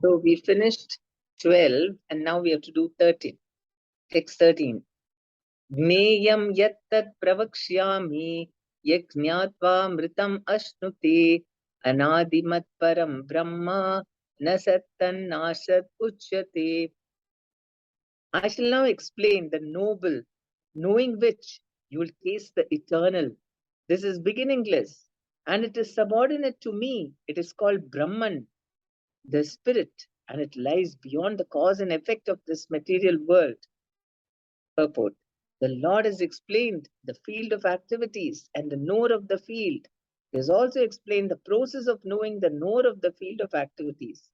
So we finished 12 and now we have to do 13. Text 13. Gneyam yattat pravakshyami yajñatva mritam ashnuti anadimat param brahma nasattan nasat uchyate. I shall now explain the noble, knowing which you will taste the eternal. This is beginningless, and it is subordinate to me. It is called Brahman, the spirit, and it lies beyond the cause and effect of this material world. Purport. The Lord has explained the field of activities and the knower of the field. He has also explained the process of knowing the knower of the field of activities.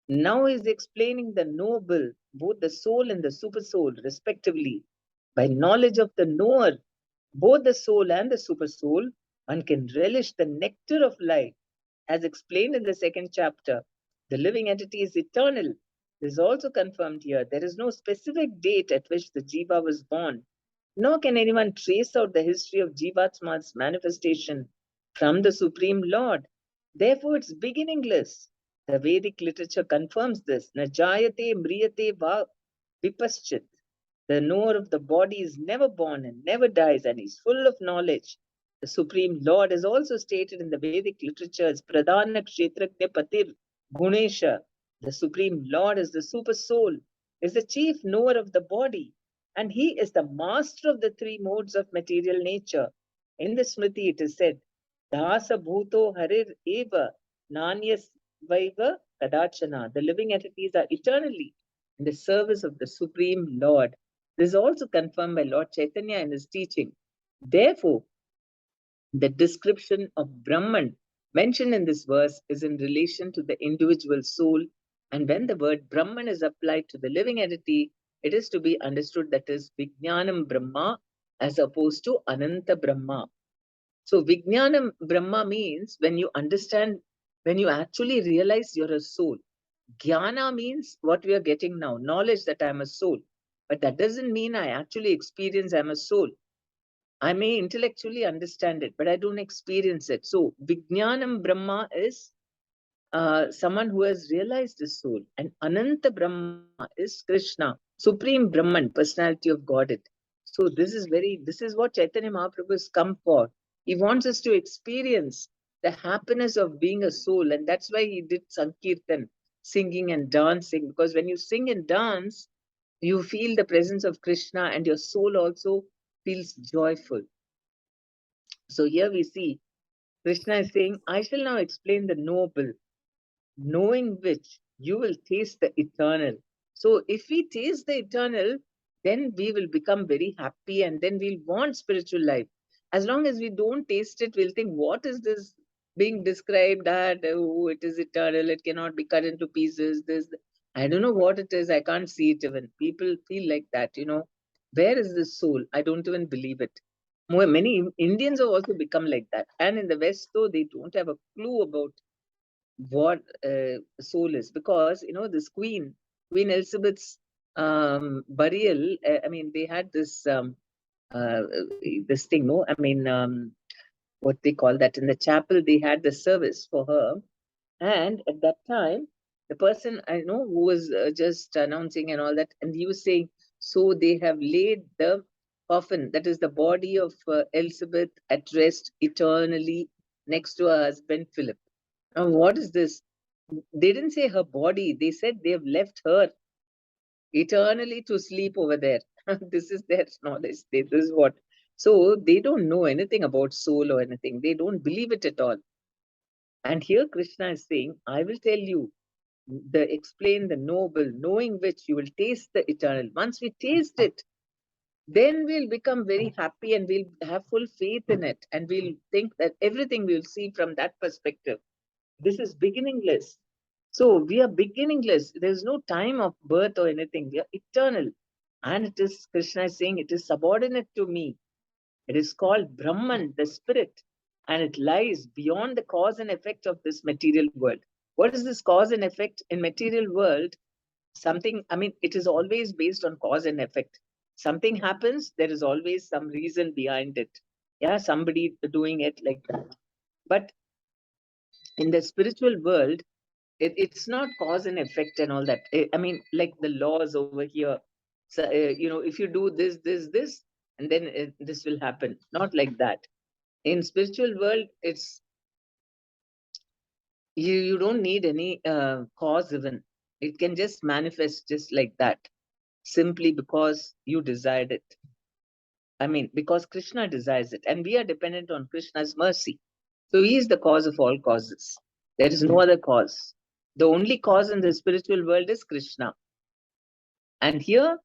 Now he is explaining the knowable, both the soul and the supersoul, respectively. By knowledge of the knower, both the soul and the supersoul, one can relish the nectar of life. As explained in the second chapter, the living entity is eternal. This is also confirmed here. There is no specific date at which the Jiva was born, nor can anyone trace out the history of Jivatma's manifestation from the Supreme Lord. Therefore, it's beginningless. The Vedic literature confirms this. Najayate mriyate va vipaschit. The knower of the body is never born and never dies, and is full of knowledge. The Supreme Lord is also stated in the Vedic literature as Pradhana Kshetrajna Patir Gunesha. The Supreme Lord is the super soul, is the chief knower of the body, and he is the master of the three modes of material nature. In the Smriti, it is said, Dasa Bhuto Harir Eva Nanyas Vaiva Kadachana. The living entities are eternally in the service of the Supreme Lord. This is also confirmed by Lord Chaitanya in his teaching. Therefore, the description of Brahman mentioned in this verse is in relation to the individual soul. And when the word Brahman is applied to the living entity, it is to be understood that is Vijnanam Brahma as opposed to Ananta Brahma. So Vijnanam Brahma means when you understand, when you actually realize you're a soul. Jnana means what we are getting now, knowledge that I'm a soul. But that doesn't mean I actually experience I'm a soul. I may intellectually understand it, but I don't experience it. So Vijnanam Brahma is someone who has realized his soul. And Ananta Brahma is Krishna, Supreme Brahman, personality of Godhead. So this is what Chaitanya Mahaprabhu has come for. He wants us to experience the happiness of being a soul. And that's why he did Sankirtan, singing and dancing. Because when you sing and dance, you feel the presence of Krishna and your soul also feels joyful. So here we see Krishna is saying, I shall now explain the noble, knowing which you will taste the eternal. So if we taste the eternal, then we will become very happy and then we'll want spiritual life. As long as we don't taste it, we'll think, what is this being described that, oh, it is eternal, it cannot be cut into pieces. I don't know what it is. I can't see it even. People feel like that, Where is this soul? I don't even believe it. Many Indians have also become like that. And in the West, though, they don't have a clue about what soul is, because this Queen Elizabeth's burial. I mean, they had uh, this thing. No, I mean, what they call that in the chapel. They had the service for her, and at that time, the person I know who was just announcing and all that, and he was saying, so they have laid the coffin, that is the body of Elizabeth, at rest eternally next to her husband Philip. Now, what is this? They didn't say her body. They said they have left her eternally to sleep over there. This is their knowledge. This is what. So they don't know anything about soul or anything. They don't believe it at all. And here Krishna is saying, I will tell you explain the noble, knowing which you will taste the eternal. Once we taste it, then we'll become very happy and we'll have full faith in it. And we'll think that everything we'll see from that perspective. This is beginningless. So we are beginningless. There's no time of birth or anything. We are eternal. And it is, Krishna is saying, it is subordinate to me. It is called Brahman, the spirit. And it lies beyond the cause and effect of this material world. What is this cause and effect in material world? Something, I mean, it is always based on cause and effect. Something happens, there is always some reason behind it. Yeah, somebody doing it like that. But in the spiritual world, It's not cause and effect and all that. I mean, like the laws over here. So, if you do this, and then this will happen. Not like that. In spiritual world, it's you don't need any cause even. It can just manifest just like that, simply because you desired it. I mean, because Krishna desires it, and we are dependent on Krishna's mercy. So he is the cause of all causes. There is no other cause. The only cause in the spiritual world is Krishna. And here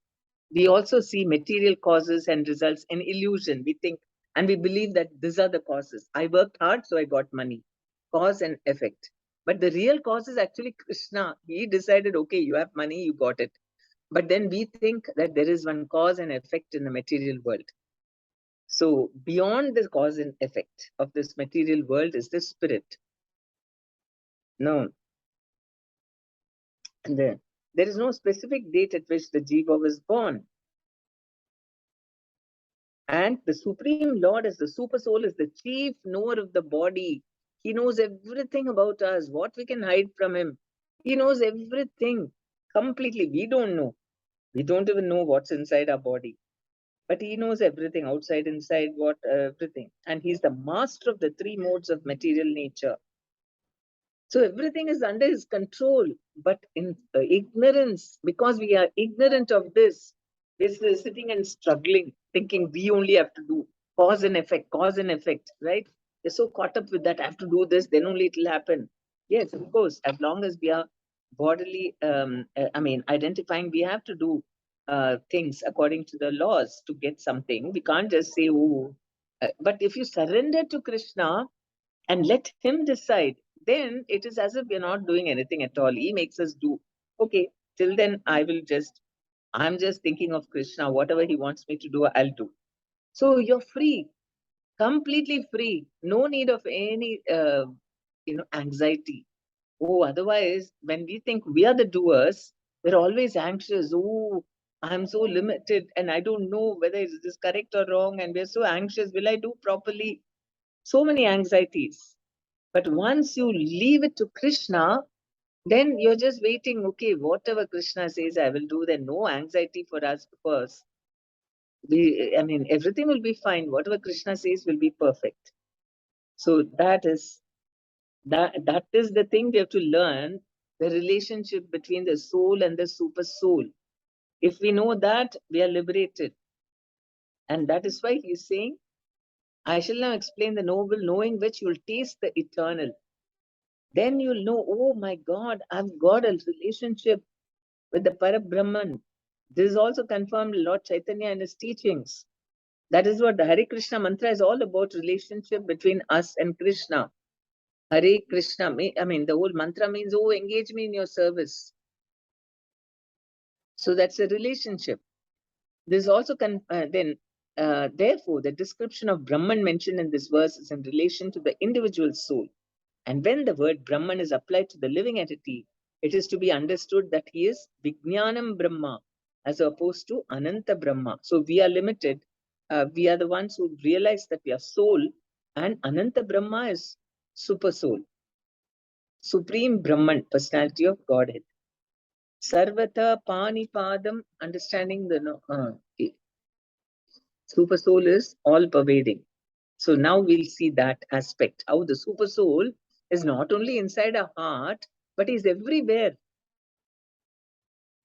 we also see material causes and results in illusion. We think and we believe that these are the causes. I worked hard, so I got money. Cause and effect. But the real cause is actually Krishna. He decided, okay, you have money, you got it. But then we think that there is one cause and effect in the material world. So beyond the cause and effect of this material world is the spirit. No. There is no specific date at which the Jiva was born. And the Supreme Lord as the Super Soul is the chief knower of the body. He knows everything about us, what we can hide from him. He knows everything completely. We don't know. We don't even know what's inside our body. But he knows everything, outside, inside, what, everything. And he's the master of the three modes of material nature. So everything is under his control, but in ignorance, because we are ignorant of this, we're sitting and struggling, thinking we only have to do cause and effect, right? We're so caught up with that. I have to do this, then only it will happen. Yes, of course, as long as we are bodily, identifying, we have to do things according to the laws to get something. We can't just say, oh, but if you surrender to Krishna, and let him decide, then it is as if we're not doing anything at all. He makes us do. Okay, till then I'm just thinking of Krishna. Whatever he wants me to do, I'll do. So you're free, completely free. No need of any, anxiety. Oh, otherwise, when we think we are the doers, we're always anxious. Oh, I'm so limited and I don't know whether it is correct or wrong. And we're so anxious. Will I do properly? So many anxieties. But once you leave it to Krishna, then you're just waiting, okay, whatever Krishna says, I will do. Then no anxiety for us because everything will be fine. Whatever Krishna says will be perfect. So that is the thing we have to learn, the relationship between the soul and the super soul. If we know that, we are liberated. And that is why he's saying, I shall now explain the noble, knowing which you will taste the eternal. Then you'll know, oh my God, I've got a relationship with the Parabrahman. This is also confirmed Lord Chaitanya in his teachings. That is what the Hare Krishna mantra is all about, relationship between us and Krishna. Hare Krishna, the whole mantra means, oh, engage me in your service. So that's a relationship. This also therefore, the description of Brahman mentioned in this verse is in relation to the individual soul. And when the word Brahman is applied to the living entity, it is to be understood that he is Vijnanam Brahma as opposed to Ananta Brahma. So we are limited. We are the ones who realize that we are soul, and Ananta Brahma is super soul, supreme Brahman, personality of Godhead. Sarvata Panipadam, understanding the super soul is all pervading. So now we'll see that aspect, how the super soul is not only inside our heart, but is everywhere.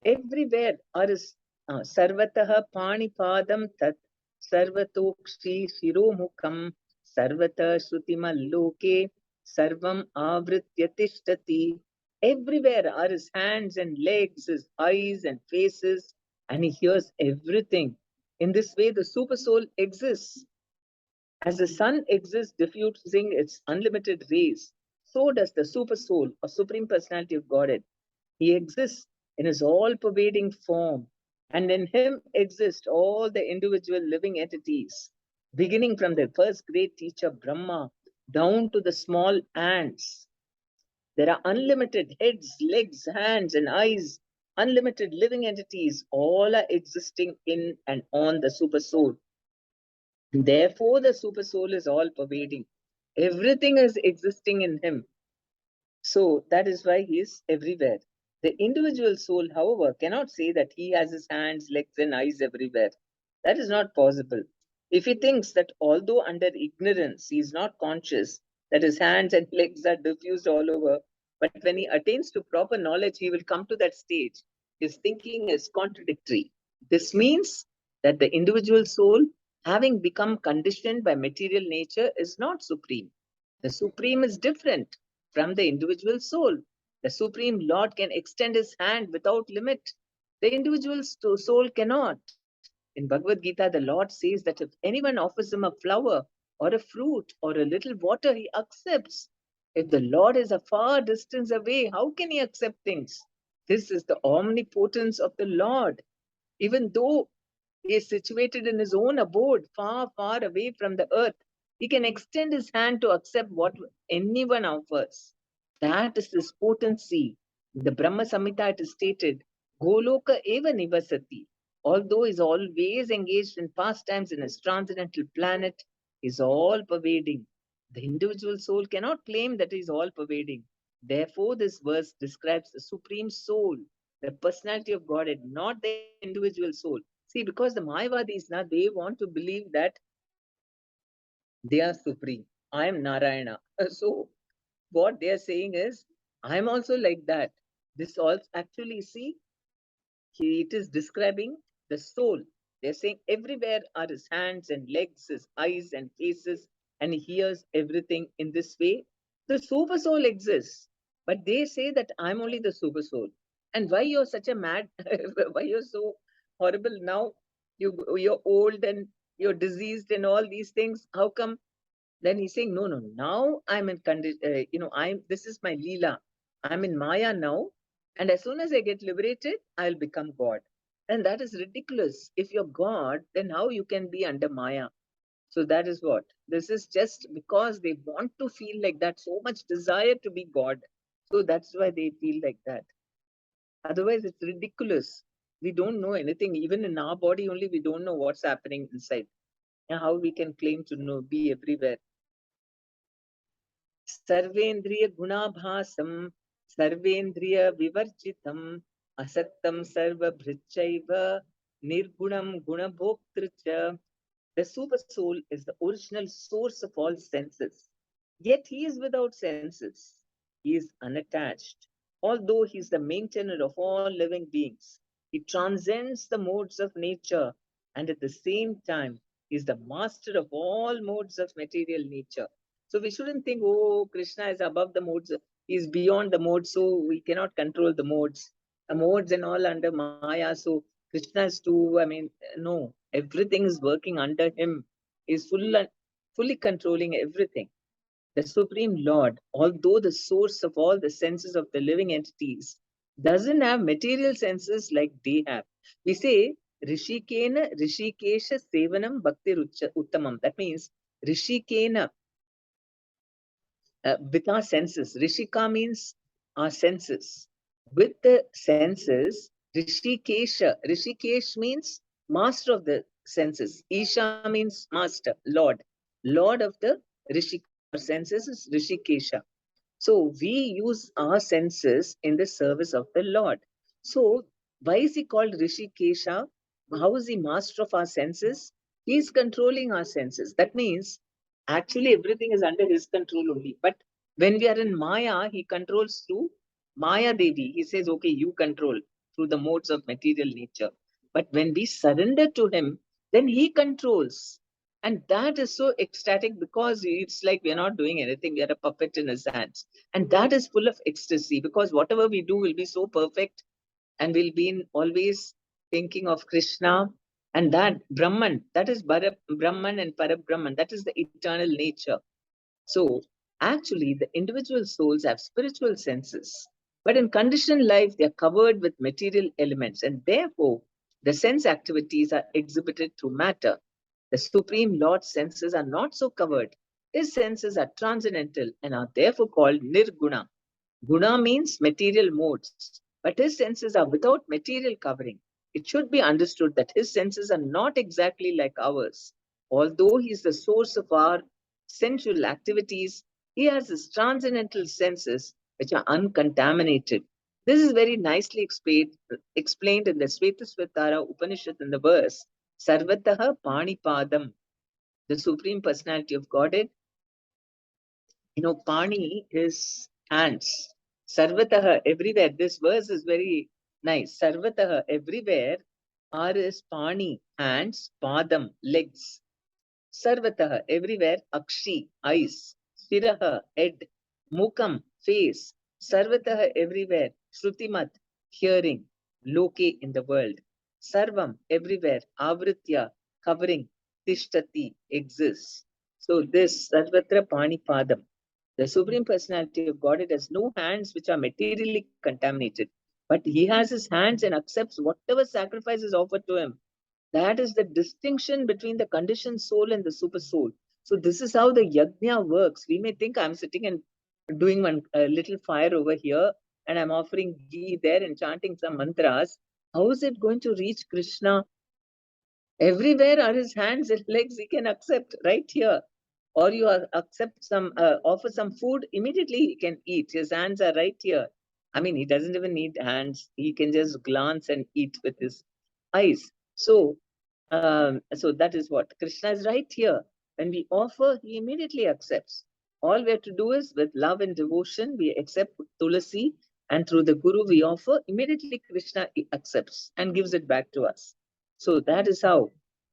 Everywhere. Or is Sarvataha Panipadam Tat Sarvatokshi Shiromukam Sarvata Shrutimaloke Sarvam Avritya Tishtati. Everywhere are his hands and legs, his eyes and faces, and he hears everything. In this way, the super soul exists. As the sun exists, diffusing its unlimited rays, so does the super soul or supreme personality of Godhead. He exists in his all-pervading form, and in him exist all the individual living entities, beginning from the first great teacher Brahma down to the small ants. There are unlimited heads, legs, hands, and eyes, unlimited living entities, all are existing in and on the super soul. Therefore, the super soul is all pervading. Everything is existing in him. So that is why he is everywhere. The individual soul, however, cannot say that he has his hands, legs, and eyes everywhere. That is not possible. If he thinks that although under ignorance he is not conscious that his hands and legs are diffused all over, but when he attains to proper knowledge, he will come to that stage. His thinking is contradictory. This means that the individual soul, having become conditioned by material nature, is not supreme. The supreme is different from the individual soul. The Supreme Lord can extend his hand without limit. The individual soul cannot. In Bhagavad Gita, the Lord says that if anyone offers him a flower or a fruit or a little water, he accepts. If the Lord is a far distance away, how can he accept things? This is the omnipotence of the Lord. Even though he is situated in his own abode, far, far away from the earth, he can extend his hand to accept what anyone offers. That is his potency. In the Brahma Samhita, it is stated, Goloka eva nivasati. Although he is always engaged in pastimes in his transcendental planet, he is all pervading. The individual soul cannot claim that he is all pervading. Therefore, this verse describes the supreme soul, the personality of Godhead, not the individual soul. See, because the Mayavadis now they want to believe that they are supreme. I am Narayana. So what they are saying is, I am also like that. This also actually see it is describing the soul. They're saying everywhere are his hands and legs, his eyes and faces, and he hears everything in this way. The super soul exists, but they say that I'm only the super soul. And why you're such a mad, why you're so horrible now? You're old and you're diseased and all these things. How come? Then he's saying, no, no, now I'm in condition, this is my Leela. I'm in Maya now. And as soon as I get liberated, I'll become God. And that is ridiculous. If you're God, then how you can be under Maya? So that is what. This is just because they want to feel like that, so much desire to be God. So that's why they feel like that. Otherwise, it's ridiculous. We don't know anything. Even in our body only, we don't know what's happening inside. And how we can claim to know, be everywhere. सर्वेन्द्रिय गुणाभासम सर्वेन्द्रिय विवर्जितम असक्तम सर्वभृच्चैव निर्गुणम गुणभोक्तृ च. The super soul is the original source of all senses. Yet he is without senses. He is unattached. Although he is the maintainer of all living beings, he transcends the modes of nature, and at the same time, he is the master of all modes of material nature. So we shouldn't think, oh, Krishna is above the modes, he is beyond the modes, so we cannot control the modes. The modes and all under Maya, so Krishna is too, I mean, no, everything is working under him. He is fully controlling everything. The Supreme Lord, although the source of all the senses of the living entities, doesn't have material senses like they have. We say, Rishikena Rishikesha Sevanam Bhakti Uttamam. That means Rishikena, with our senses. Rishika means our senses. With the senses, Rishikesha. Rishikesh means master of the senses. Isha means master, Lord. Lord of the Rishika or senses is Rishikesha. So we use our senses in the service of the Lord. So why is he called Rishikesha? How is he master of our senses? He is controlling our senses. That means actually everything is under his control only. But when we are in Maya, he controls through Maya Devi. He says, okay, you control through the modes of material nature. But when we surrender to him, then he controls. And that is so ecstatic because it's like we're not doing anything. We are a puppet in his hands. And that is full of ecstasy because whatever we do will be so perfect and we'll be always thinking of Krishna. And that Brahman, that is Brahman and Parabrahman, that is the eternal nature. So actually, the individual souls have spiritual senses. But in conditioned life, they are covered with material elements. And therefore, the sense activities are exhibited through matter. The Supreme Lord's senses are not so covered. His senses are transcendental and are therefore called nirguna. Guna means material modes, but his senses are without material covering. It should be understood that his senses are not exactly like ours. Although he is the source of our sensual activities, he has his transcendental senses which are uncontaminated. This is very nicely explained in the Svetasvatara Upanishad in the verse, Sarvataha Panipadam, the Supreme Personality of Godhead. Pani is hands. Sarvataha, everywhere. This verse is very nice. Sarvataha, everywhere. R is Pani, hands, Padam, legs. Sarvataha, everywhere. Akshi, eyes. Siraha, head. Mukam, face. Sarvataha, everywhere. Shrutimat, hearing. Loke, in the world. Sarvam, everywhere. Avritya, covering. Tishtati, exists. So this Sarvatra Pani Padam. The Supreme Personality of Godhead has no hands which are materially contaminated, but he has his hands and accepts whatever sacrifice is offered to him. That is the distinction between the conditioned soul and the super soul. So this is how the yajna works. We may think I'm sitting and doing one little fire over here and I'm offering ghee there and chanting some mantras. How is it going to reach Krishna? Everywhere are his hands and legs he can accept right here. Or you accept some, offer some food, immediately he can eat. His hands are right here. I mean, he doesn't even need hands. He can just glance and eat with his eyes. So that is what Krishna is right here. When we offer, he immediately accepts. All we have to do is with love and devotion, we accept Tulasi, and through the Guru we offer, immediately Krishna accepts and gives it back to us. So that is how.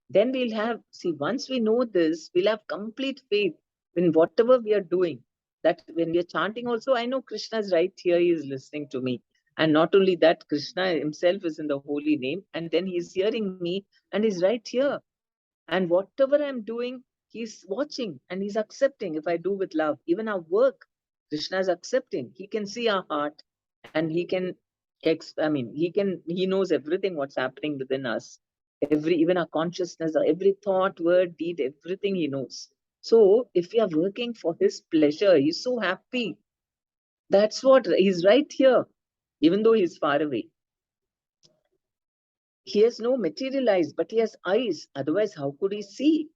Then we'll have, see, once we know this, we'll have complete faith in whatever we are doing. That when we are chanting also, I know Krishna is right here, he is listening to me. And not only that, Krishna himself is in the holy name, and then he's hearing me and he's right here. And whatever I'm doing, he's watching and he's accepting if I do with love. Even our work, Krishna is accepting. He can see our heart and he can, he knows everything what's happening within us. Even our consciousness, every thought, word, deed, everything he knows. So if we are working for his pleasure, he's so happy. That's what, he's right here, even though he's far away. He has no material eyes, but he has eyes. Otherwise, how could he see?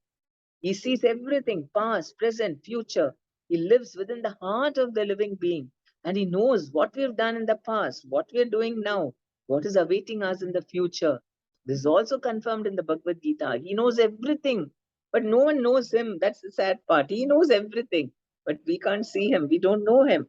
He sees everything, past, present, future. He lives within the heart of the living being. And he knows what we have done in the past, what we are doing now, what is awaiting us in the future. This is also confirmed in the Bhagavad Gita. He knows everything, but no one knows him. That's the sad part. He knows everything, but we can't see him. We don't know him.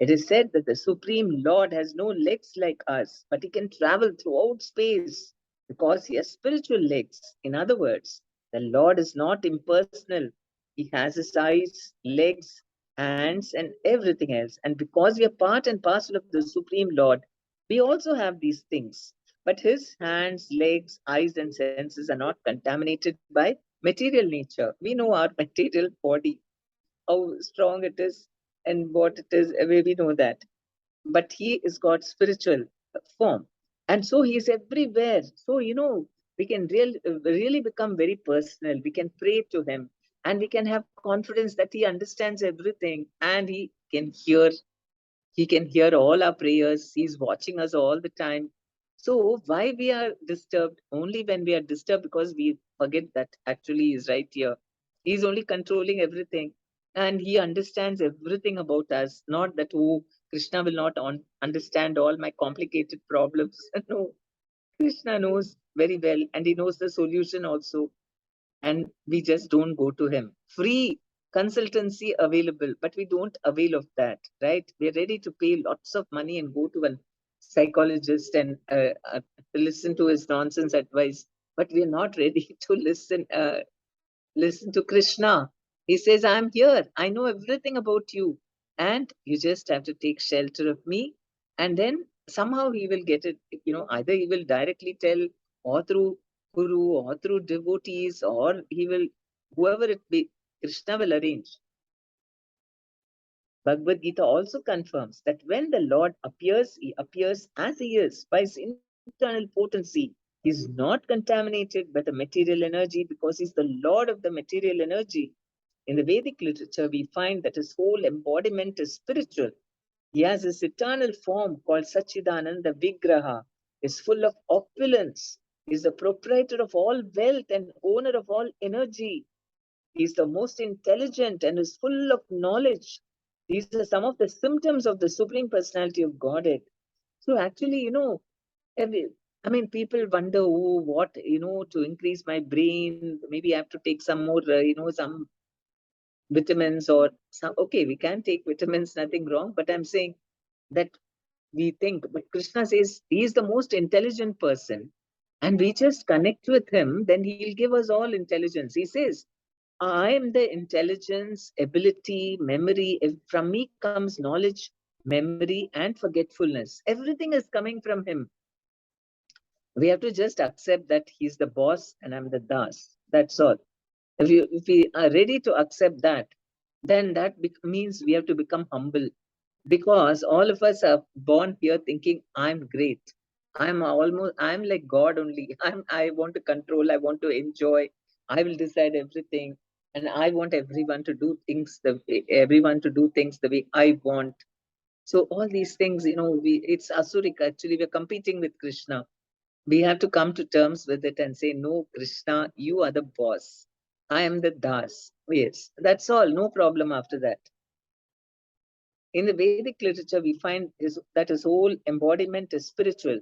It is said that the Supreme Lord has no legs like us, but he can travel throughout space because he has spiritual legs. In other words, the Lord is not impersonal. He has his eyes, legs, hands, and everything else. And because we are part and parcel of the Supreme Lord, we also have these things. But his hands, legs, eyes, and senses are not contaminated by material nature. We know our material body, how strong it is and what it is, we know that. But he is God's spiritual form. And so he is everywhere. So, we can really become very personal. We can pray to him and we can have confidence that he understands everything and he can hear all our prayers. He's watching us all the time. So why we are disturbed? Only when we are disturbed because we forget that actually he's right here. He's only controlling everything and he understands everything about us. Not that, oh, Krishna will not understand all my complicated problems. No, Krishna knows very well and he knows the solution also. And we just don't go to him. Free consultancy available, but we don't avail of that, right? We're ready to pay lots of money and go to a psychologist and listen to his nonsense advice, but we're not ready to listen to Krishna. He says, I'm here. I know everything about you. And you just have to take shelter of me. And then somehow he will get it. Either he will directly tell or through Guru or through devotees or he will, whoever it be, Krishna will arrange. Bhagavad Gita also confirms that when the Lord appears, he appears as he is by his internal potency. He is not contaminated by the material energy because he's the Lord of the material energy. In the Vedic literature, we find that his whole embodiment is spiritual. He has his eternal form called Sachidananda Vigraha, is full of opulence, he is the proprietor of all wealth and owner of all energy. He is the most intelligent and is full of knowledge. These are some of the symptoms of the Supreme Personality of Godhead. So actually, people wonder, oh, what, to increase my brain, maybe I have to take some more, some vitamins or some. Okay, we can take vitamins, nothing wrong. But I'm saying that we think, but Krishna says he is the most intelligent person, and we just connect with him, then he'll give us all intelligence. He says, I am the intelligence, ability, memory. From me comes knowledge, memory, and forgetfulness. Everything is coming from him. We have to just accept that he's the boss and I'm the das. That's all. If we are ready to accept that, then that means we have to become humble, because all of us are born here thinking I'm great. I'm like God only. I want to control, I want to enjoy, I will decide everything, and I want everyone to do things the way I want. So all these things, it's asuric. Actually, we're competing with Krishna. We have to come to terms with it and say, no, Krishna, you are the boss. I am the das. Yes, that's all. No problem after that. In the Vedic literature, we find that his whole embodiment is spiritual.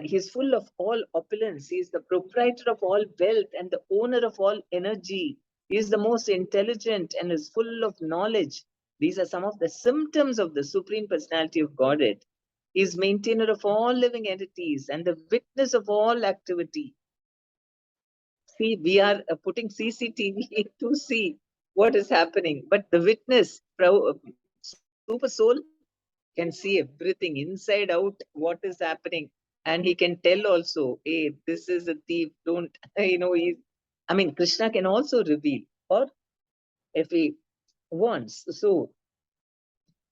He's full of all opulence. He is the proprietor of all wealth and the owner of all energy. He is the most intelligent and is full of knowledge. These are some of the symptoms of the Supreme Personality of Godhead. He is maintainer of all living entities and the witness of all activity. See, we are putting CCTV to see what is happening, but the witness, super soul, can see everything inside out, what is happening, and he can tell also, hey, this is a thief, don't, Krishna can also reveal, or if he wants. So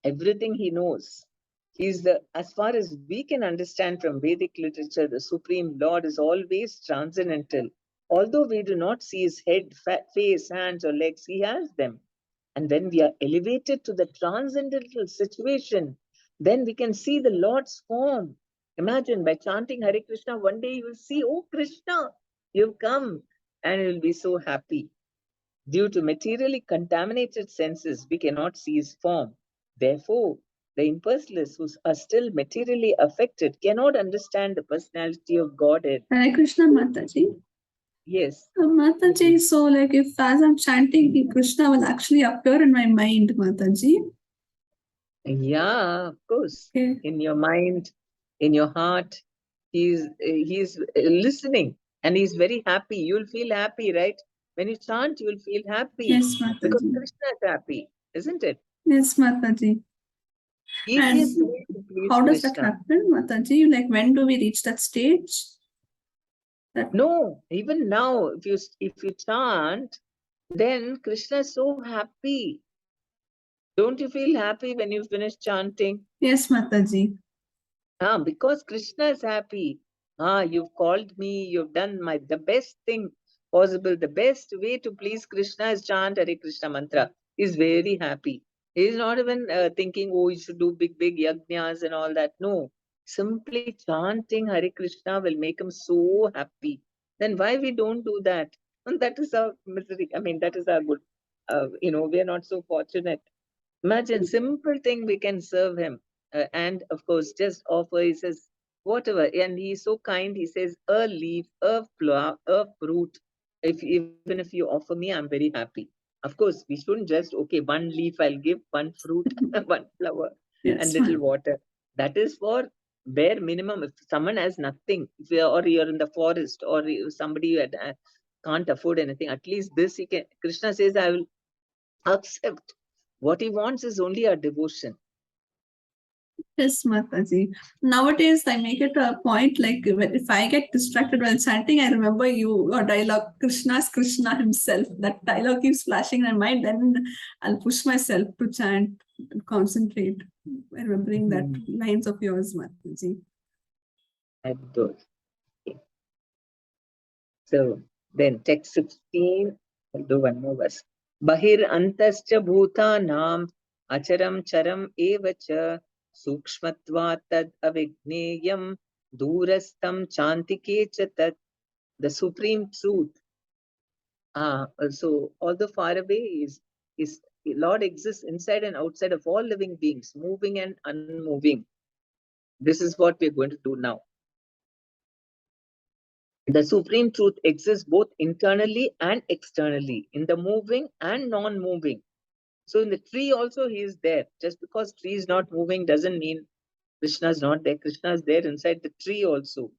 everything he knows. He's as far as we can understand from Vedic literature, the Supreme Lord is always transcendental. Although we do not see his head, face, hands, or legs, he has them. And when we are elevated to the transcendental situation, then we can see the Lord's form. Imagine by chanting Hare Krishna, one day you will see, oh Krishna, you've come, and you will be so happy. Due to materially contaminated senses, we cannot see his form. Therefore, the impersonalists who are still materially affected cannot understand the personality of Godhead. Hare Krishna, Mataji. Yes. Mataji, so like if as I'm chanting, Krishna will actually appear in my mind, Mataji. Yeah, of course. Okay. In your mind, in your heart, he's listening, and he's very happy. You'll feel happy, right? When you chant, you'll feel happy. Yes, Because Mataji. Krishna is happy, isn't it? Yes, Mataji. Easiest And way to please how does that Krishna. happen, Mataji? Like when do we reach that stage? No, even now, if you chant, then Krishna is so happy. Don't you feel happy when you finish chanting? Yes, Mataji. Because Krishna is happy. You've called me, you've done the best thing possible. The best way to please Krishna is chant Hare Krishna mantra. He's very happy. He's not even thinking, oh, you should do big yajnas and all that. No, simply chanting Hare Krishna will make him so happy. Then why we don't do that? And that is our misery. That is our good. We are not so fortunate. Imagine, simple thing we can serve him. And of course, just offer, he says, whatever. And he's so kind, he says, a leaf, a flower, a fruit. Even if you offer me, I'm very happy. Of course, we shouldn't just, okay, one leaf I'll give, one fruit, one flower, and little water. That is for bare minimum. If someone has nothing, or you're in the forest, or somebody can't afford anything, at least this he can. Krishna says, I will accept. What he wants is only our devotion. Yes, Mataji. Nowadays, I make it a point like if I get distracted while chanting, I remember your dialogue, Krishna's Krishna himself. That dialogue keeps flashing in my mind. Then I'll push myself to chant and concentrate, remembering that lines of yours, Mataji. Adore. So then text 16, we'll do one more verse. Bahir antascha bhutanam acharam charam evacha sukshmatva tad avigneyam durastam chantike chatat. The supreme truth. So although far away is Lord exists inside and outside of all living beings, moving and unmoving. This is what we're going to do now. The Supreme Truth exists both internally and externally, in the moving and non-moving. So in the tree also he is there. Just because tree is not moving doesn't mean Krishna is not there. Krishna is there inside the tree also.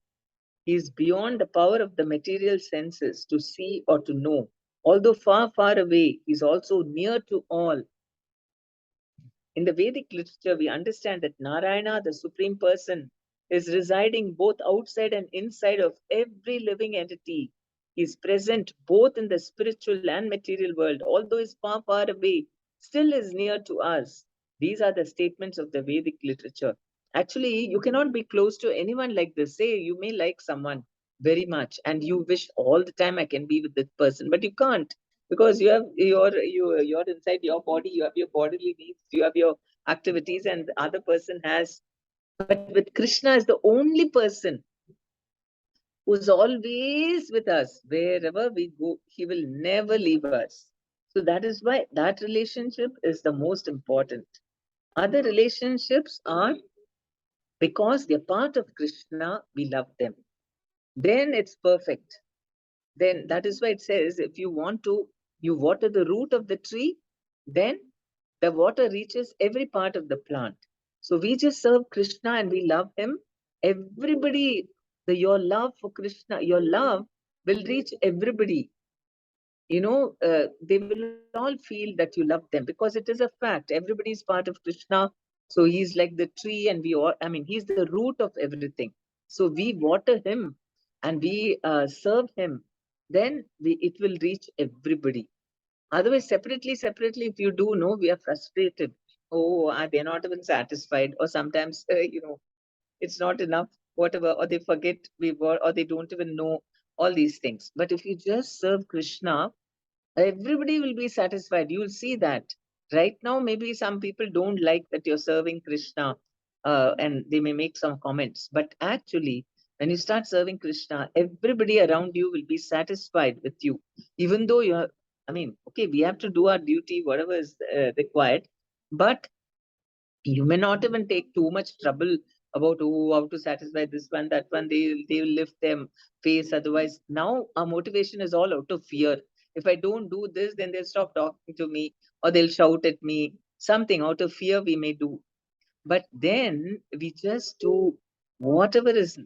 He is beyond the power of the material senses to see or to know. Although far, far away, he is also near to all. In the Vedic literature, we understand that Narayana, the Supreme Person, is residing both outside and inside of every living entity. He is present both in the spiritual and material world. Although he is far, far away, still is near to us. These are the statements of the Vedic literature. Actually, you cannot be close to anyone like this. Say you may like someone very much and you wish all the time I can be with this person, but you can't, because you have you're inside your body, you have your bodily needs, you have your activities, and the other person has. But with Krishna is the only person who's always with us. Wherever we go, he will never leave us. So that is why that relationship is the most important. Other relationships are because they're part of Krishna, we love them. Then it's perfect. Then that is why it says, if you want to, you water the root of the tree, then the water reaches every part of the plant. So we just serve Krishna and we love him. Everybody, your love for Krishna, your love will reach everybody. They will all feel that you love them, because it is a fact. Everybody is part of Krishna. So he's like the tree, and he's the root of everything. So we water him and we serve him, then it will reach everybody. Otherwise, separately, if you do, no, we are frustrated. Oh, they're not even satisfied. Or sometimes, it's not enough, whatever, or they forget we were, or they don't even know all these things. But if you just serve Krishna, everybody will be satisfied. You'll see that. Right now, maybe some people don't like that you're serving Krishna, and they may make some comments. But actually, when you start serving Krishna, everybody around you will be satisfied with you. Even though okay, we have to do our duty, whatever is required, but you may not even take too much trouble about how to satisfy this one, that one. They will lift them face. Otherwise, now our motivation is all out of fear. If I don't do this, then they'll stop talking to me, or they'll shout at me. Something out of fear we may do. But then we just do whatever is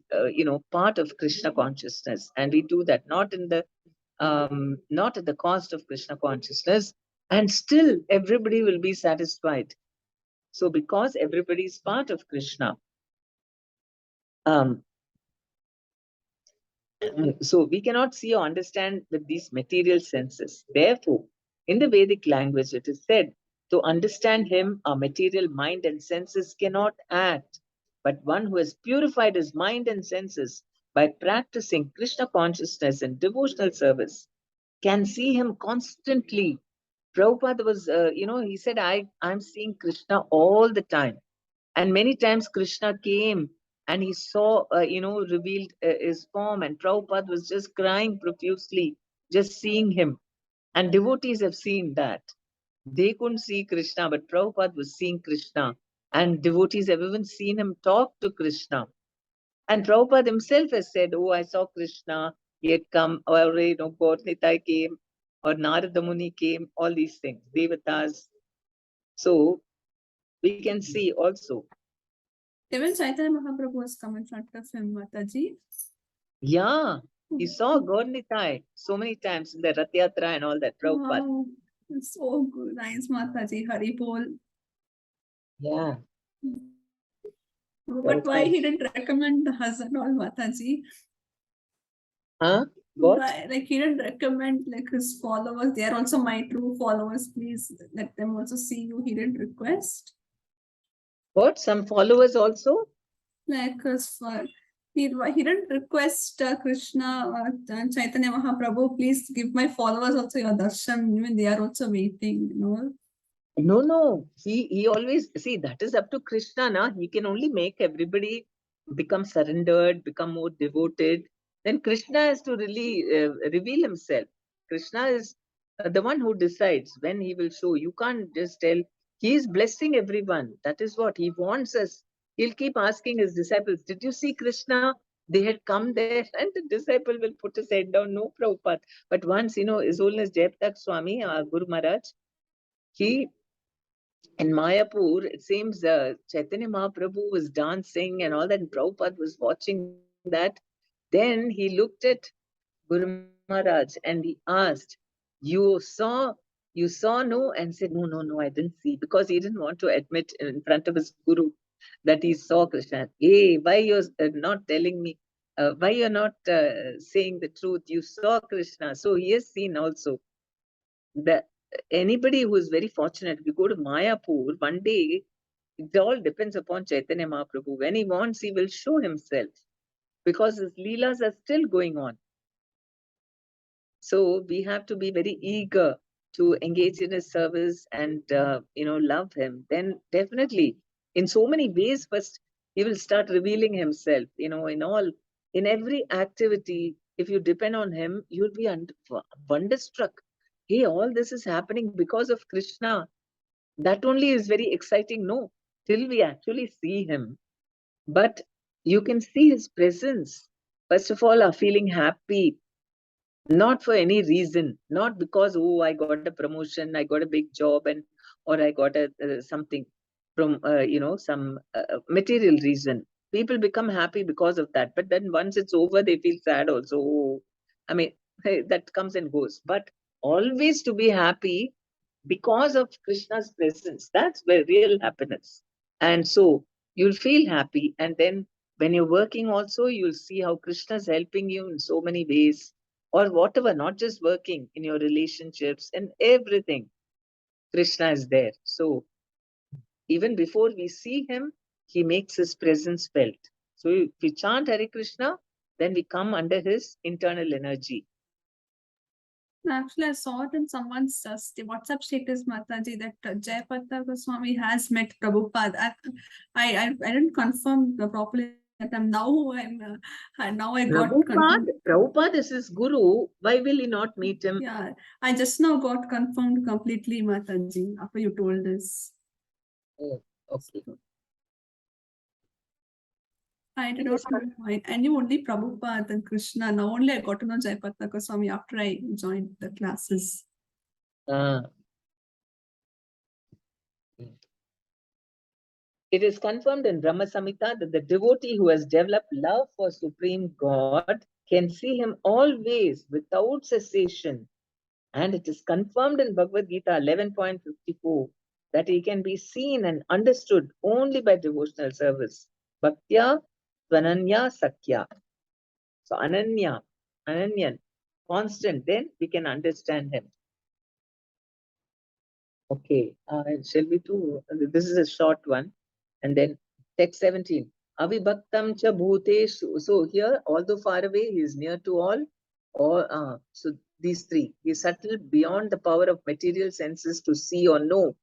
part of Krishna consciousness, and we do that not at the cost of Krishna consciousness, and still everybody will be satisfied. So because everybody is part of Krishna, um, so we cannot see or understand with these material senses. Therefore, in the Vedic language, it is said, to understand him, our material mind and senses cannot act. But one who has purified his mind and senses by practicing Krishna consciousness and devotional service can see him constantly. Prabhupada was, he said, I'm seeing Krishna all the time. And many times Krishna came and he saw, revealed his form, and Prabhupada was just crying profusely, just seeing him. And devotees have seen that. They couldn't see Krishna, but Prabhupada was seeing Krishna. And devotees have even seen him talk to Krishna. And Prabhupada himself has said, oh, I saw Krishna, he had come, or Gaur Nitai came, or Narada Muni came, all these things, Devatas. So we can see also. Even Chaitanya Mahaprabhu was come in front of him, Mataji. Yeah, he saw Gaur Nitai so many times in the Rath Yatra and all that. Prabhupada. Wow, it's so good. Nice, Mataji. Hari Bol. Yeah. But why he didn't recommend the husband or Mataji? Huh? What? Why, like he didn't recommend like his followers. They are also my true followers. Please let them also see you. He didn't request. What? Some followers also? Like he didn't request Krishna Chaitanya Mahaprabhu, please give my followers also your darshan. Even they are also waiting, No. He always, see, that is up to Krishna, na? He can only make everybody become surrendered, become more devoted. Then Krishna has to really reveal himself. Krishna is the one who decides when he will show. You can't just tell. He is blessing everyone. That is what he wants us. He'll keep asking his disciples, did you see Krishna? They had come there, and the disciple will put his head down, no, Prabhupada. But once, His Holiness Jayaptak Swami, Guru Maharaj, he, in Mayapur, it seems Chaitanya Mahaprabhu was dancing and all that, and Prabhupada was watching that. Then he looked at Guru Maharaj and he asked, you saw, no? And said, no, I didn't see, because he didn't want to admit in front of his Guru that he saw Krishna. Hey, why you're not telling me? Why you're not saying the truth? You saw Krishna. So he has seen also. Anybody who is very fortunate, if you go to Mayapur, one day, it all depends upon Chaitanya Mahaprabhu. When he wants, he will show himself, because his leelas are still going on. So we have to be very eager to engage in his service and, love him. Then definitely, in so many ways, first, he will start revealing himself, in every activity. If you depend on him, you'll be wonderstruck. Hey, all this is happening because of Krishna. That only is very exciting. No, till we actually see him. But you can see his presence. First of all, are feeling happy, not for any reason, not because, oh, I got a promotion, I got a big job, or I got something from some material reason. People become happy because of that, but then once it's over, they feel sad also. Oh, I mean, that comes and goes. But always to be happy because of Krishna's presence, that's where real happiness. And so you'll feel happy, and then when you're working also, you'll see how Krishna's helping you in so many ways, or whatever, not just working, in your relationships and everything. Krishna is there. So even before we see him, he makes his presence felt. So if we chant Hare Krishna, then we come under his internal energy. Actually, I saw it in someone's WhatsApp status, Mataji, that Jayapataka Goswami has met Prabhupada. I didn't confirm properly that now I got confirmed. Prabhupada is his guru. Why will he not meet him? Yeah, I just now got confirmed completely, Mataji, after you told this. Oh, okay. I did not know. I knew only Prabhupada and Krishna. Now only I got to know Jayapataka Goswami after I joined the classes. It is confirmed in Brahma Samhita that the devotee who has developed love for Supreme God can see him always without cessation. And it is confirmed in Bhagavad Gita 11.54 that he can be seen and understood only by devotional service. Bhaktya Svananya Sakya. So Ananyan, constant, then we can understand him. Okay, shall we do? This is a short one. And then text 17. Avibhaktam cha bhuteshu. So here, although far away, he is near to all. So these three. He is subtle beyond the power of material senses to see or know.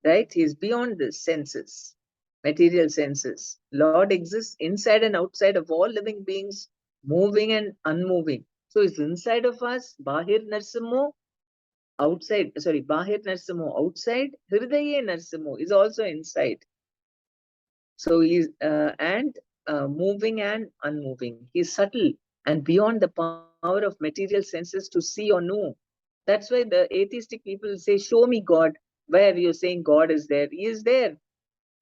Right? He is beyond the senses, material senses. Lord exists inside and outside of all living beings, moving and unmoving. So he's inside of us, Bahir Narsimho, outside, Bahir Narsimho outside, Hridaye Narsimho is also inside. So he's moving and unmoving. He's subtle and beyond the power of material senses to see or know. That's why the atheistic people say, show me God. Where you're saying God is there? He is there.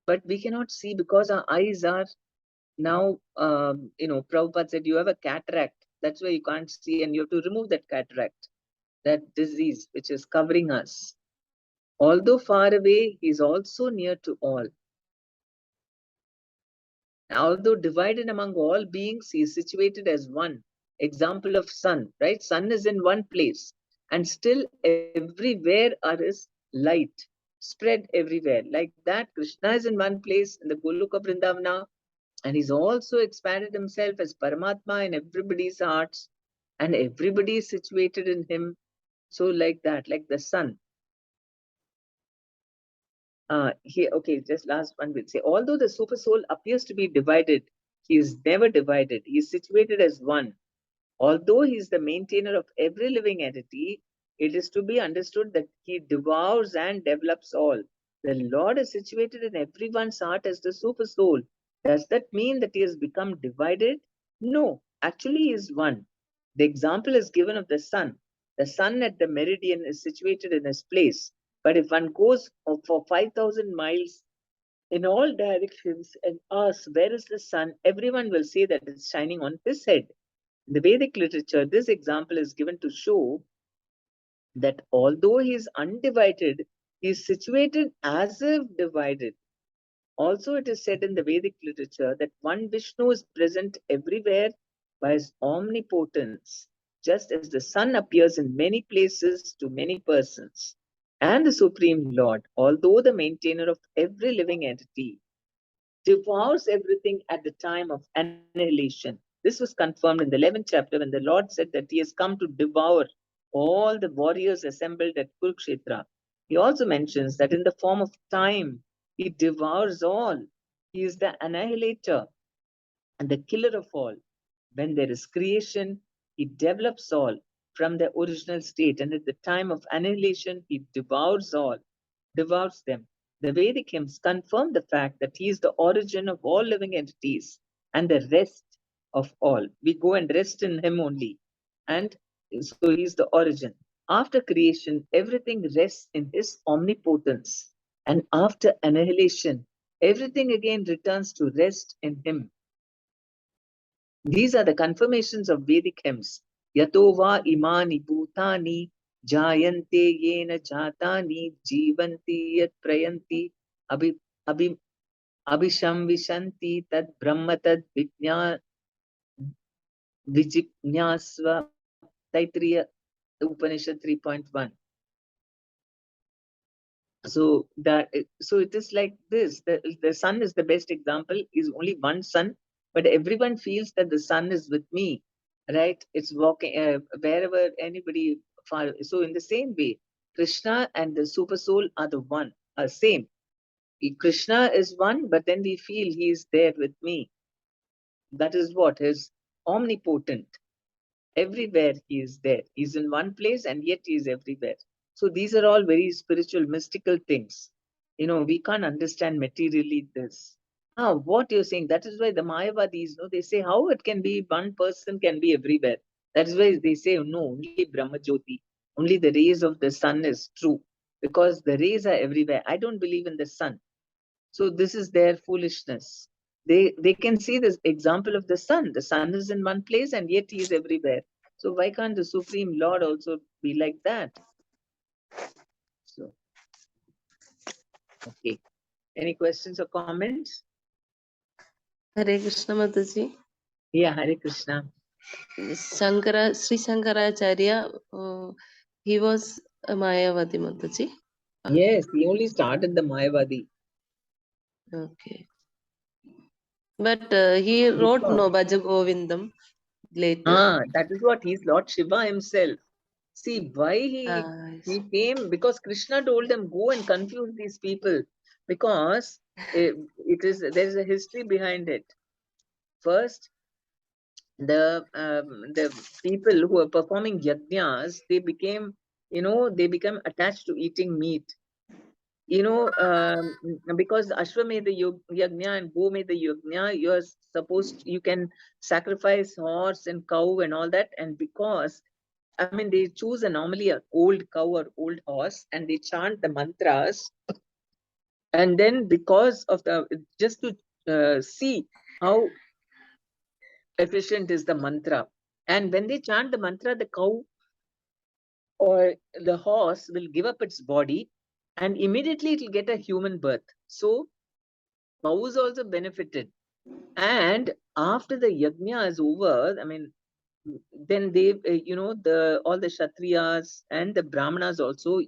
But we cannot see because our eyes are now, Prabhupada said, you have a cataract. That's why you can't see, and you have to remove that cataract, that disease which is covering us. Although far away, he is also near to all. Although divided among all beings, he is situated as one. Example of sun, right? Sun is in one place, and still everywhere are his light spread everywhere. Like that, Krishna is in one place in the Goloka Vrindavana, and he's also expanded himself as Paramatma in everybody's hearts, and everybody is situated in him. So like that, like the sun. Here, okay, just last one will say, although the super soul appears to be divided, he is never divided. He is situated as one. Although he is the maintainer of every living entity, It is to be understood that he devours and develops all. The Lord is situated in everyone's heart as the super soul. Does that mean that he has become divided? No, actually he is one. The example is given of the sun. The sun at the meridian is situated in his place. But if one goes for 5,000 miles in all directions and asks, where is the sun? Everyone will say that it's shining on his head. In the Vedic literature, this example is given to show that although he is undivided, he is situated as if divided. Also, it is said in the Vedic literature that one Vishnu is present everywhere by his omnipotence, just as the sun appears in many places to many persons. And the Supreme Lord, although the maintainer of every living entity, devours everything at the time of annihilation. This was confirmed in the 11th chapter when the Lord said that he has come to devour all the warriors assembled at Kurukshetra. He also mentions that in the form of time, he devours all. He is the annihilator and the killer of all. When there is creation, he develops all from their original state, and at the time of annihilation, he devours them. The Vedic hymns confirm the fact that he is the origin of all living entities and the rest of all. We go and rest in him only. And so he is the origin. After creation, everything rests in his omnipotence. And after annihilation, everything again returns to rest in him. These are the confirmations of Vedic hymns. Yatova imani bhutani jayante yena jatani jivanti yat prayanti abhi, abhi, abhisham vishanti tad brahma tad vijijnasva. Taitriya Upanishad 3.1. So it is like this. The sun is the best example. Is only one sun, but everyone feels that the sun is with me, right? It's walking wherever anybody far. So in the same way, Krishna and the super soul are the one, are same. Krishna is one, but then we feel he is there with me. That is what is omnipotent. Everywhere he is there. He's in one place and yet he is everywhere. So these are all very spiritual, mystical things. We can't understand materially this. What you're saying, that is why the Mayavadis, they say how it can be one person can be everywhere. That is why they say, no, only Brahma Jyoti, only the rays of the sun is true. Because the rays are everywhere. I don't believe in the sun. So this is their foolishness. They can see this example of the sun. The sun is in one place and yet he is everywhere. So why can't the Supreme Lord also be like that? So, okay. Any questions or comments? Hare Krishna Mataji. Yeah, Hare Krishna. Sri Shankaracharya, he was a Mayavadi Mataji. Yes, he only started the Mayavadi. Okay. But he wrote no Bhaja Govindam later. That is what he's Lord Shiva himself. See why he came, because Krishna told them go and confuse these people, because there's a history behind it. First, the people who are performing yajnas, they became attached to eating meat. Because Ashwamedha Yajna and Gomedha Yajna, you can sacrifice horse and cow and all that. And because, they choose normally an old cow or old horse and they chant the mantras. And then because of just to see how efficient is the mantra. And when they chant the mantra, the cow or the horse will give up its body and immediately it will get a human birth. So cows also benefited. And after the yajna is over, then they, all the Kshatriyas and the Brahmanas also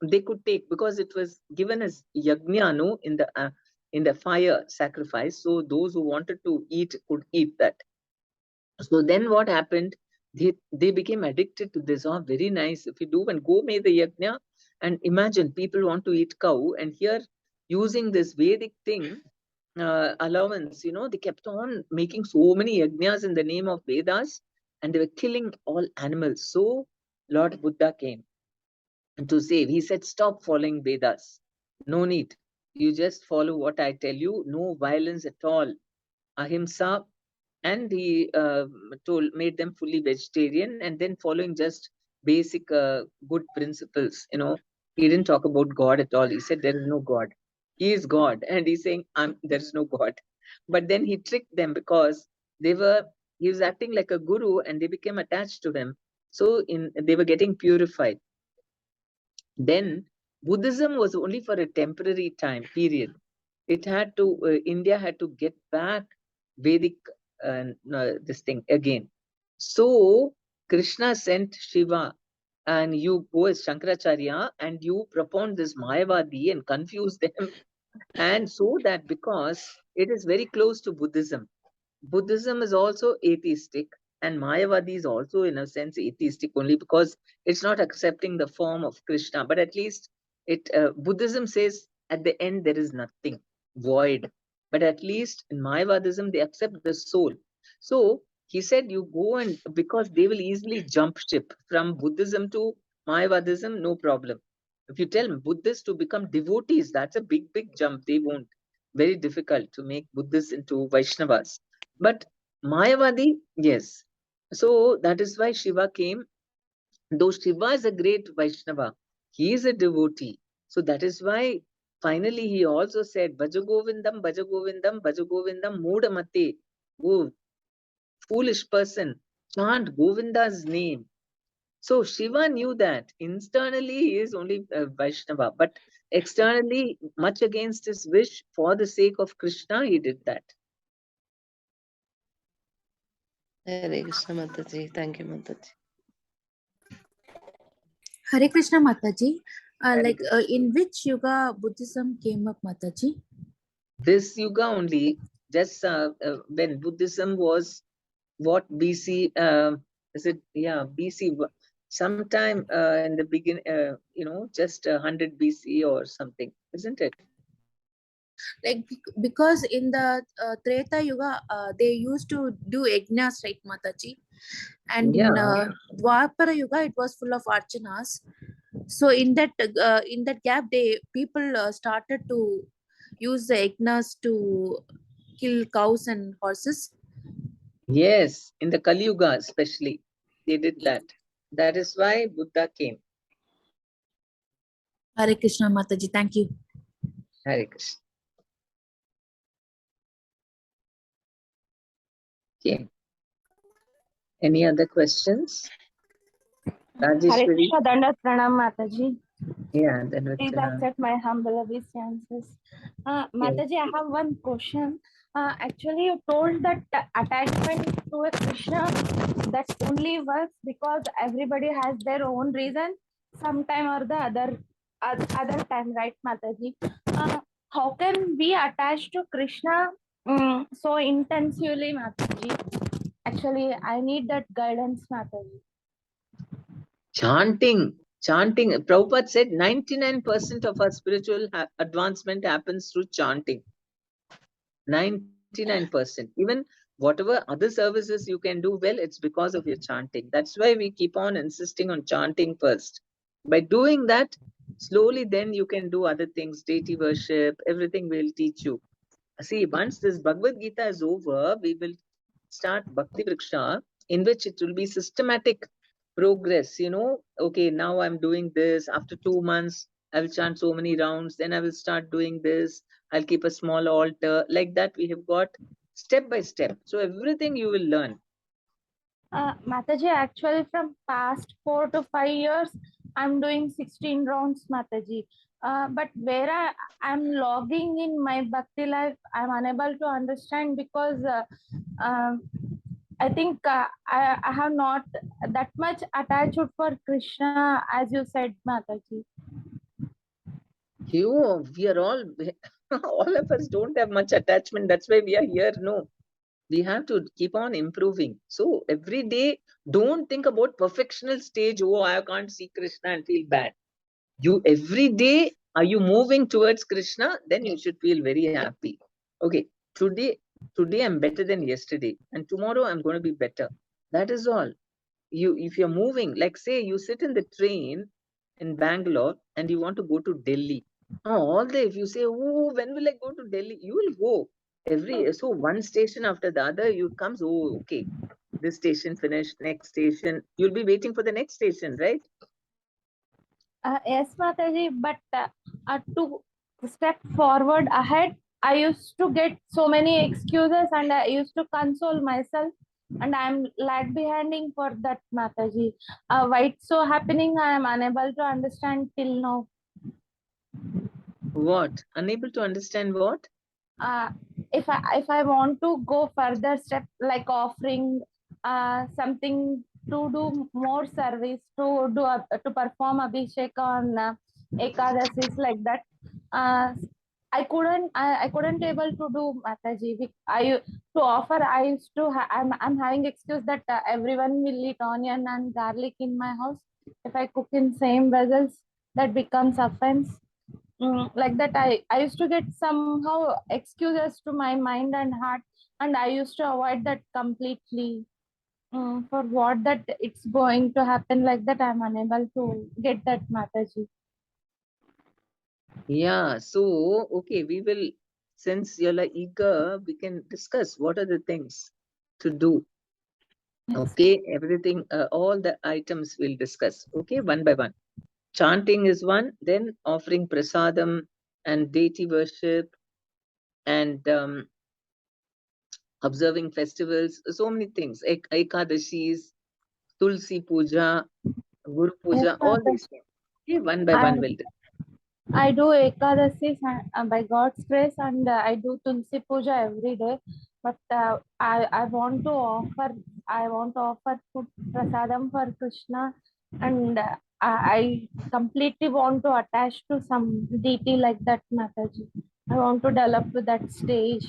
they could take, because it was given as yajna, no, in the fire sacrifice. So those who wanted to eat could eat that. So then what happened? They became addicted to this. Oh, very nice. If you do and go make the yajna, and imagine people want to eat cow, and here using this Vedic thing, allowance, they kept on making so many yajnas in the name of Vedas, and they were killing all animals. So Lord Buddha came to save. He said, stop following Vedas. No need. You just follow what I tell you. No violence at all. Ahimsa. And he made them fully vegetarian, and then following just basic good principles. He didn't talk about God at all. He said there is no God. He is God, and he's saying there is no God. But then he tricked them because he was acting like a guru, and they became attached to him. So they were getting purified. Then Buddhism was only for a temporary time period. India had to get back Vedic this thing again. So Krishna sent Shiva, and you go as Shankaracharya and you propound this Mayavadi and confuse them. And so that because it is very close to Buddhism. Buddhism is also atheistic, and Mayavadi is also, in a sense, atheistic only because it's not accepting the form of Krishna. But at least Buddhism says at the end there is nothing, void. But at least in Mayavadism, they accept the soul. So he said, you go, and because they will easily jump ship from Buddhism to Mayavadism, no problem. If you tell Buddhists to become devotees, that's a big, big jump. They won't. Very difficult to make Buddhists into Vaishnavas. But Mayavadi, yes. So that is why Shiva came. Though Shiva is a great Vaishnava, he is a devotee. So that is why finally he also said, Bhajagovindam, Bhajagovindam, Bhajagovindam, Mudamate. Go, foolish person, chant Govinda's name. So Shiva knew that internally he is only Vaishnava, but externally, much against his wish, for the sake of Krishna, he did that. Hare Krishna Mataji. Thank you, Mataji. Hare Krishna Mataji. In which yuga Buddhism came up, Mataji? This yuga only, just when Buddhism was what BC, is it? Yeah, BC, sometime in the beginning, just 100 BC or something, isn't it? Because in the Treta Yuga, they used to do yajnas, right, Mataji? And in Dwapara Yuga, it was full of archanas. So in that gap, people started to use the yajnas to kill cows and horses. Yes, in the Kali Yuga especially, they did that. That is why Buddha came. Hare Krishna Mataji, thank you. Hare Krishna. Okay. Any other questions? Hare Krishna, Dandat Pranam Mataji. Yeah, then Please accept my humble obeisances. Mataji, I have one question. Actually, you told that attachment to a Krishna that only works because everybody has their own reason, sometime or the other time, right, Mataji? How can we attach to Krishna so intensively, Mataji? Actually, I need that guidance, Mataji. Chanting. Prabhupada said 99% of our spiritual advancement happens through chanting. 99%. Even whatever other services you can do well, it's because of your chanting. That's why we keep on insisting on chanting first. By doing that, slowly then you can do other things, deity worship, everything will teach you. See, once this Bhagavad Gita is over, we will start Bhakti Vriksha, in which it will be systematic progress. Okay, now I'm doing this. After 2 months, I will chant so many rounds. Then I will start doing this. I'll keep a small altar. Like that, we have got step by step. So everything you will learn. Mataji, actually from past 4 to 5 years, I'm doing 16 rounds, Mataji. But where I'm logging in my Bhakti life, I'm unable to understand because I think I have not that much attached for Krishna, as you said, Mataji. We are all, all of us don't have much attachment. That's why we are here. No, we have to keep on improving. So every day, don't think about perfectional stage. Oh, I can't see Krishna and feel bad. Every day, are you moving towards Krishna? Then you should feel very happy. Okay, today I'm better than yesterday, and tomorrow I'm going to be better. That is all. if you're moving, like say you sit in the train in Bangalore and you want to go to Delhi. All day, if you say, oh, when will I go to Delhi? You will go so one station after the other, you comes, oh, okay, this station finished, next station. You'll be waiting for the next station, right? Yes, Mataji, but to step forward ahead, I used to get so many excuses and I used to console myself, and I'm lag behind for that, Mataji. Why it's so happening, I am unable to understand till now. What? Unable to understand what? If I want to go further step, like offering something to do more service, to perform abhishek on ekadasis like that, uh, I couldn't able to do, Mataji. To offer, I used to I'm having excuse that everyone will eat onion and garlic in my house. If I cook in same vessels, that becomes offense. Like that, I used to get somehow excuses to my mind and heart, and I used to avoid that completely. For what that it's going to happen, like that I'm unable to get that, Mataji. Yeah, so, okay, we will, since you're like eager, we can discuss what are the things to do. Yes. Okay, everything, all the items we'll discuss. Okay, one by one. Chanting is one, then offering prasadam and deity worship and observing festivals, so many things. Ekadashis, Tulsi Puja, Guru Yes, Puja, all Mataji. these things. Okay, one by I, one we'll do. I do ekadasis by God's grace, and I do Tulsi Puja every day. But I want to offer food prasadam for Krishna, and I completely want to attach to some deity like that, Mataji. I want to develop to that stage.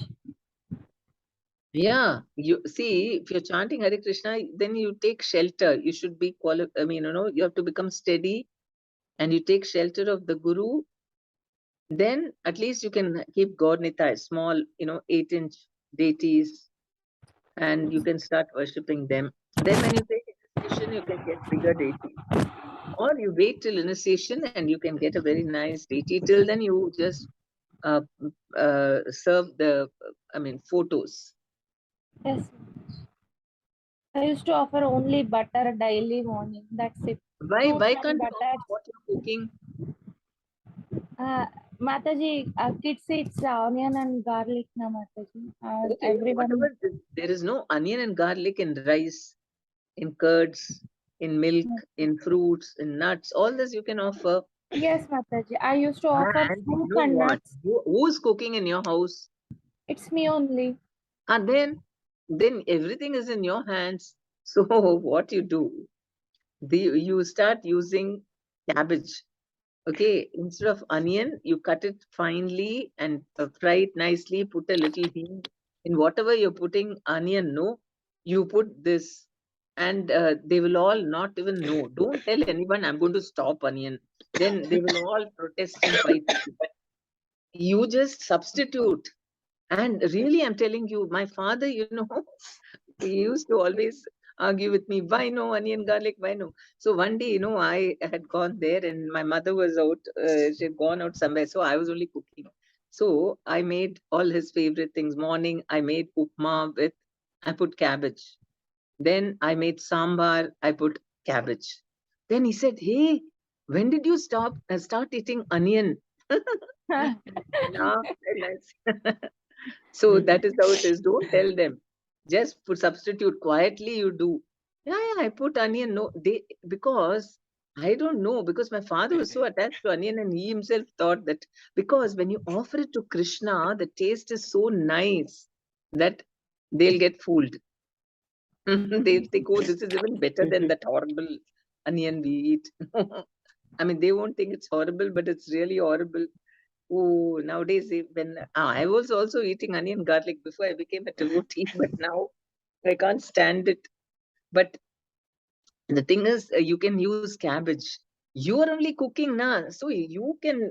Yeah, you see, if you're chanting Hare Krishna, then you take shelter. You should be I mean, you have to become steady and you take shelter of the Guru. Then at least you can keep God Nitai, small, 8-inch deities, and you can start worshipping them. Then when you take initiation, you can get bigger deities. Or you wait till initiation and you can get a very nice deity. Till then, you just uh, serve photos. Yes. I used to offer only butter daily morning. That's it. Why, Fruits why and can't you butter. offer what you're cooking? Mataji, kids eats onion and garlic na, Mataji. Okay, Everyone. whatever. There is no onion and garlic in rice, in curds, in milk, in fruits, in nuts. All this you can offer. Yes, Mataji. I used to offer And you fruits know and what? nuts. Who's cooking in your house? It's me only. And then everything is in your hands. So what you do? You start using cabbage. Okay, instead of onion, you cut it finely and fry it nicely. Put a little heat in whatever you're putting onion. No, you put this, and they will all not even know. Don't tell anyone I'm going to stop onion. Then they will all protest and fight with you. But you just substitute. And really, I'm telling you, my father, he used to always argue with me, why no onion garlic, why no? So one day, I had gone there and my mother was out, she had gone out somewhere. So I was only cooking. So I made all his favorite things. Morning, I made upma I put cabbage. Then I made sambar, I put cabbage. Then he said, hey, when did you start eating onion? Laughed and I said, so that is how it is. Don't tell them. Just put substitute quietly. You do. Yeah, yeah. I put onion. No, because I don't know, because my father was so attached to onion, and he himself thought that because when you offer it to Krishna, the taste is so nice that they'll get fooled. They'll think, oh, this is even better than that horrible onion we eat. I mean, they won't think it's horrible, but it's really horrible. Oh, nowadays, when I was also eating onion garlic before I became a devotee, but now I can't stand it. But the thing is, you can use cabbage. You are only cooking, na. So you can,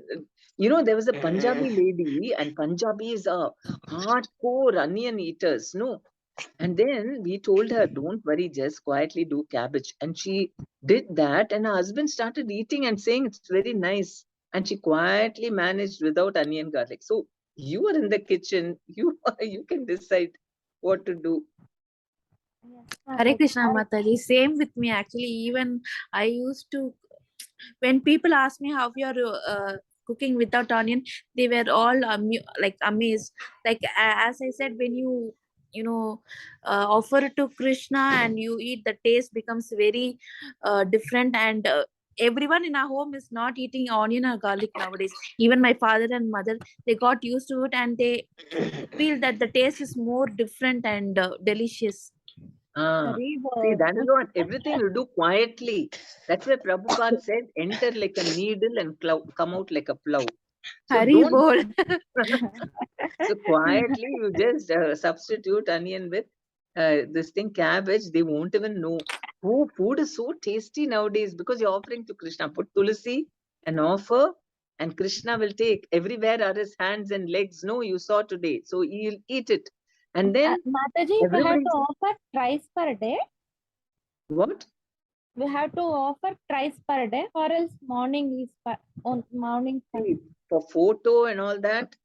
there was a Punjabi lady, and Punjabis are hardcore onion eaters, no? And then we told her, don't worry, just quietly do cabbage. And she did that, and her husband started eating and saying it's very nice. And she quietly managed without onion garlic. So you are in the kitchen, you can decide what to do. Yes, Hare Mataji. Krishna Mataji. Same with me actually. Even I used to, when people ask me how you are cooking without onion, they were all like amazed. Like as I said, when you know offer it to Krishna and you eat, the taste becomes very different. And everyone in our home is not eating onion or garlic nowadays. Even my father and mother, they got used to it, and they feel that the taste is more different and delicious. Ah, Very see, good. that is what everything you do quietly. That's why Prabhupada said, enter like a needle and come out like a plow. So Hari don't. bol. So quietly you just substitute onion with this thing, cabbage. They won't even know. Oh, food is so tasty nowadays because you're offering to Krishna. Put tulsi and offer, and Krishna will take. Everywhere are his hands and legs. No, you saw today. So he'll eat it. And then Mataji, we have everybody, to offer thrice per day. what? We have to offer thrice per day, or else morning is on morning. See, for photo and all that,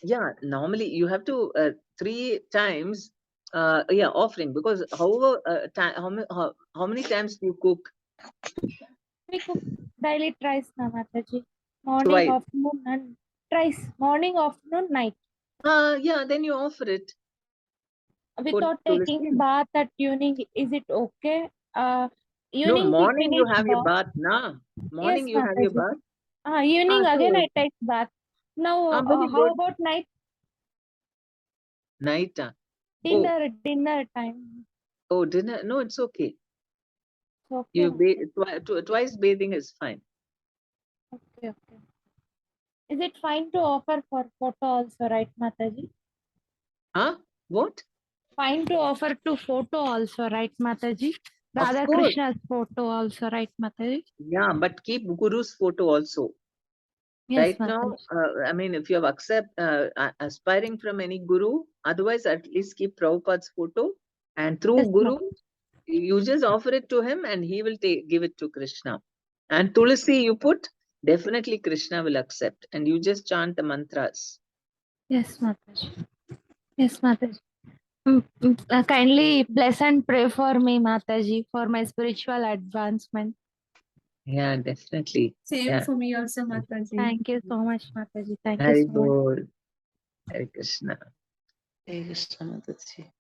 yeah, normally you have to 3 times, yeah, offering, because however, how many times do you cook? We cook daily thrice, na Mataji. Morning, Twice. afternoon, and thrice. Morning, afternoon, night. Yeah, then you offer it. Without tulsi. taking bath at evening, is it okay? No, Evening we morning you finish have your bath. bath, na? Yes, Morning you have your Mataji. bath. Evening again So, I take bath. Now, very how good. about night? Night. Oh, Dinner time. oh, dinner. No, it's okay. Okay, You Mataji. twice bathing is fine. Okay. Is it fine to offer for photo also, right, Mataji? Huh? What? Fine to offer to photo also, right, Mataji? Of Radha course. Krishna's photo also, right, Mataji? Yeah, but keep Guru's photo also. Yes, Right now, Mataji. I mean, if you have aspiring from any guru, otherwise at least keep Prabhupada's photo, and through Yes, Guru, you just offer it to him and he will give it to Krishna. And Tulsi you put, definitely Krishna will accept, and you just chant the mantras. Yes, Mataji. Yes, Mataji. Kindly bless and pray for me, Mataji, for my spiritual advancement. Yeah, definitely. Same Yeah. for me also, Mataji. Thank you so much, Mataji. Thank you Hari so much. Bol. Hare Krishna. Hare Krishna Mataji.